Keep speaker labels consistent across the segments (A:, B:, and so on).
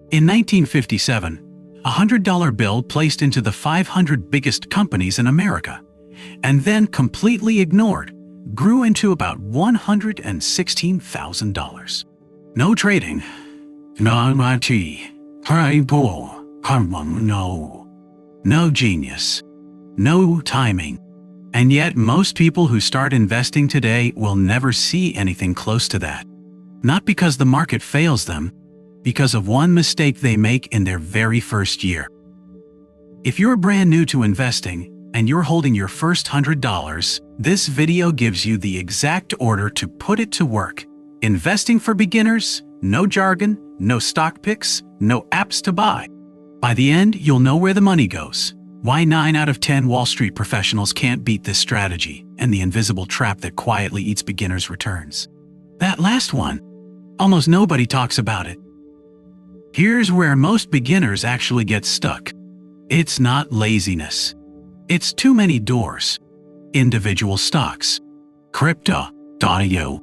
A: In 1957, a $100 bill placed into the 500 biggest companies in America, and then completely ignored, grew into about $116,000. No trading, no MIT, no genius, no timing. And yet most people who start investing today will never see anything close to that. Not because the market fails them, because of one mistake they make in their very first year. If you're brand new to investing and you're holding your first $100, this video gives you the exact order to put it to work. Investing for beginners, no jargon, no stock picks, no apps to buy. By the end, you'll know where the money goes, why 9 out of 10 Wall Street professionals can't beat this strategy, and the invisible trap that quietly eats beginners' returns. That last one, almost nobody talks about it. Here's where most beginners actually get stuck. It's not laziness. It's too many doors. Individual stocks, crypto.io,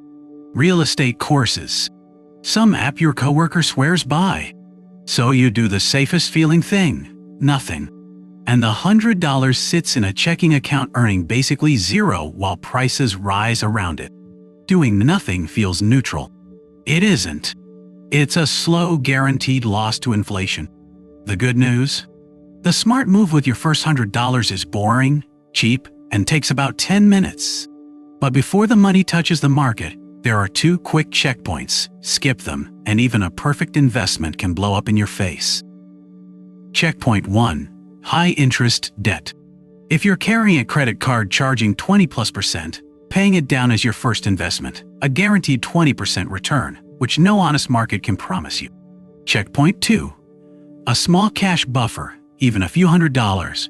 A: real estate courses, some app your coworker swears by. So you do the safest feeling thing, nothing. And the $100 sits in a checking account earning basically zero while prices rise around it. Doing nothing feels neutral. It isn't. It's a slow, guaranteed loss to inflation. The good news? The smart move with your first $100 is boring, cheap, and takes about 10 minutes. But before the money touches the market, there are 2 quick checkpoints. Skip them, and even a perfect investment can blow up in your face. Checkpoint 1. High-interest debt. If you're carrying a credit card charging 20+%, paying it down as your first investment, a guaranteed 20% return, which no honest market can promise you. Checkpoint 2. A small cash buffer, even a few $100s,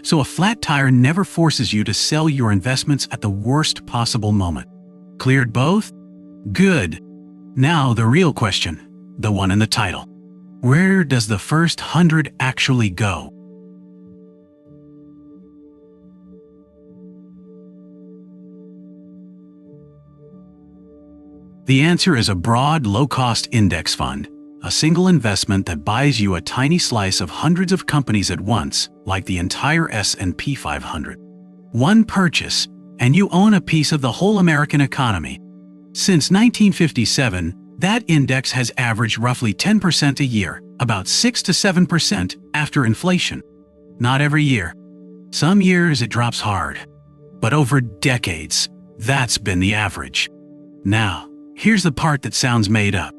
A: so a flat tire never forces you to sell your investments at the worst possible moment. Cleared both? Good. Now the real question, the one in the title. Where does the first 100 actually go? The answer is a broad, low-cost index fund, a single investment that buys you a tiny slice of hundreds of companies at once, like the entire S&P 500. One purchase, and you own a piece of the whole American economy. Since 1957, that index has averaged roughly 10% a year, about 6 to 7% after inflation. Not every year. Some years it drops hard. But over decades, that's been the average. Now, here's the part that sounds made up.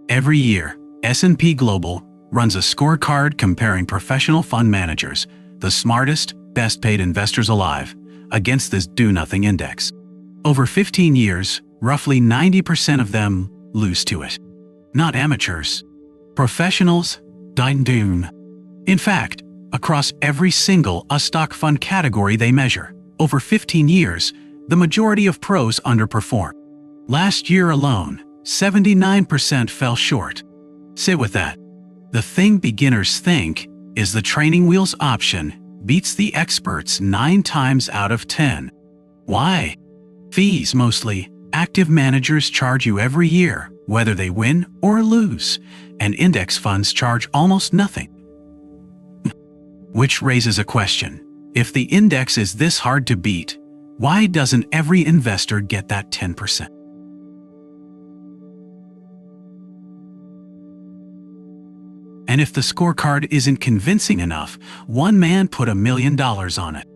A: Every year, S&P Global runs a scorecard comparing professional fund managers, the smartest, best-paid investors alive, against this do-nothing index. Over 15 years, roughly 90% of them lose to it. Not amateurs. Professionals, doom. In fact, across every single stock fund category they measure, over 15 years, the majority of pros underperform. Last year alone, 79% fell short. Sit with that. The thing beginners think is the training wheels option beats the experts 9 times out of 10. Why? Fees mostly. Active managers charge you every year, whether they win or lose, and index funds charge almost nothing. Which raises a question. If the index is this hard to beat, why doesn't every investor get that 10%? And if the scorecard isn't convincing enough, one man put $1 million on it.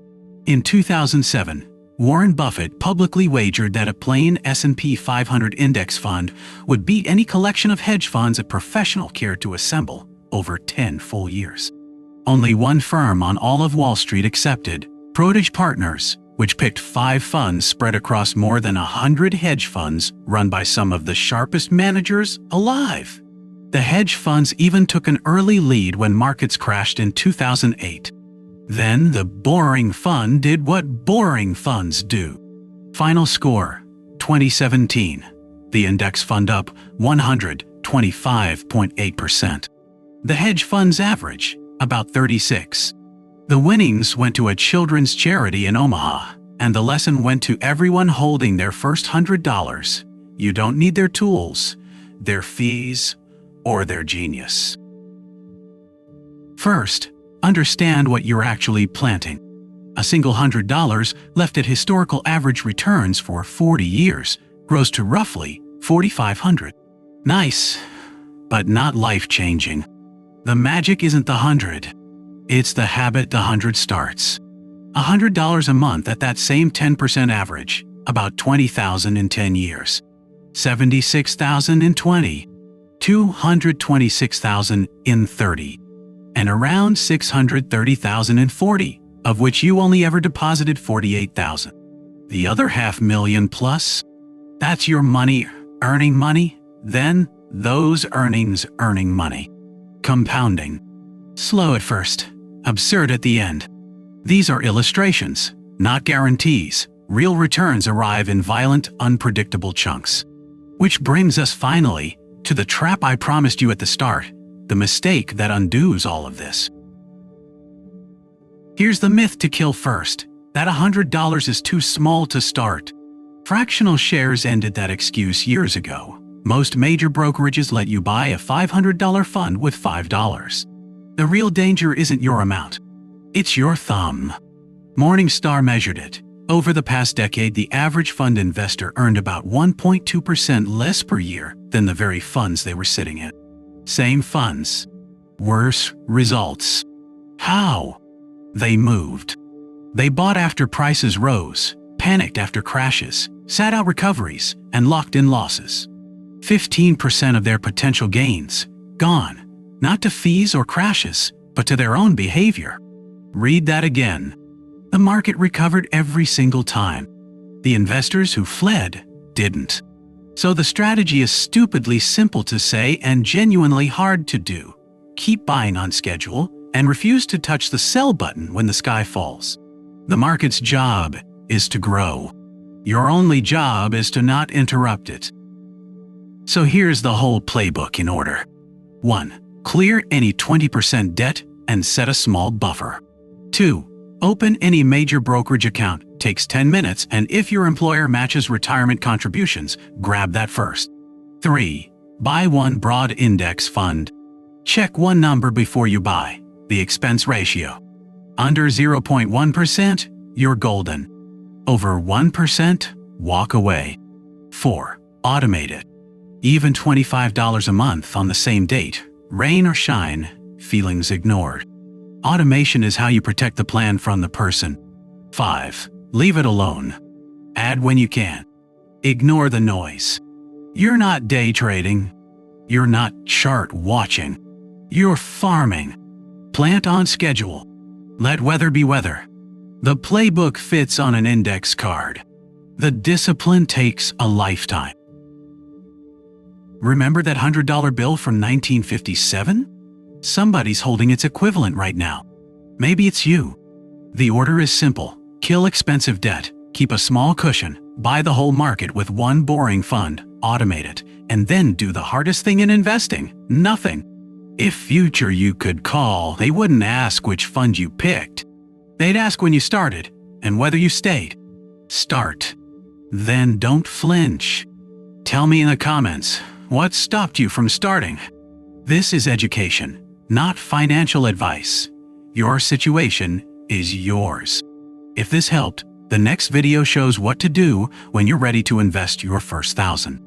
A: In 2007, Warren Buffett publicly wagered that a plain S&P 500 index fund would beat any collection of hedge funds a professional cared to assemble over 10 full years. Only one firm on all of Wall Street accepted, Protege Partners, which picked 5 funds spread across more than 100 hedge funds run by some of the sharpest managers alive. The hedge funds even took an early lead when markets crashed in 2008. Then the boring fund did what boring funds do. Final score, 2017. The index fund up 125.8%. The hedge fund's average, about 36. The winnings went to a children's charity in Omaha, and the lesson went to everyone holding their first $100. You don't need their tools, their fees, or their genius. First, understand what you're actually planting. A single $100 left at historical average returns for 40 years grows to roughly $4,500. Nice, but not life-changing. The magic isn't the 100. It's the habit the 100 starts. $100 a month at that same 10% average, about $20,000 in 10 years. $76,000 in 20. $226,000 in 30. And around $630,000 in 40, of which you only ever deposited $48,000. The other $500,000 plus? That's your money earning money, then those earnings earning money. Compounding. Slow at first, absurd at the end. These are illustrations, not guarantees. Real returns arrive in violent, unpredictable chunks. Which brings us finally to the trap I promised you at the start, the mistake that undoes all of this. Here's the myth to kill first, that $100 is too small to start. Fractional shares ended that excuse years ago. Most major brokerages let you buy a $500 fund with $5. The real danger isn't your amount. It's your thumb. Morningstar measured it. Over the past decade, the average fund investor earned about 1.2% less per year than the very funds they were sitting in. Same funds. Worse results. How? They moved. They bought after prices rose, panicked after crashes, sat out recoveries, and locked in losses. 15% of their potential gains, gone, not to fees or crashes, but to their own behavior. Read that again. The market recovered every single time. The investors who fled didn't. So the strategy is stupidly simple to say and genuinely hard to do. Keep buying on schedule and refuse to touch the sell button when the sky falls. The market's job is to grow. Your only job is to not interrupt it. So here's the whole playbook in order. 1. Clear any 20% debt and set a small buffer. 2. Open any major brokerage account. Takes 10 minutes, and if your employer matches retirement contributions, grab that first. 3. Buy one broad index fund. Check one number before you buy, the expense ratio. Under 0.1%, you're golden. Over 1%, walk away. 4. Automate it. Even $25 a month on the same date, rain or shine, feelings ignored. Automation is how you protect the plan from the person. 5. Leave it alone. Add when you can. Ignore the noise. You're not day trading. You're not chart watching. You're farming. Plant on schedule. Let weather be weather. The playbook fits on an index card. The discipline takes a lifetime. Remember that $100 bill from 1957? Somebody's holding its equivalent right now. Maybe it's you. The order is simple. Kill expensive debt, keep a small cushion, buy the whole market with one boring fund, automate it, and then do the hardest thing in investing, nothing. If future you could call, they wouldn't ask which fund you picked. They'd ask when you started and whether you stayed. Start. Then don't flinch. Tell me in the comments, what stopped you from starting? This is education, not financial advice. Your situation is yours. If this helped, the next video shows what to do when you're ready to invest your first $1,000.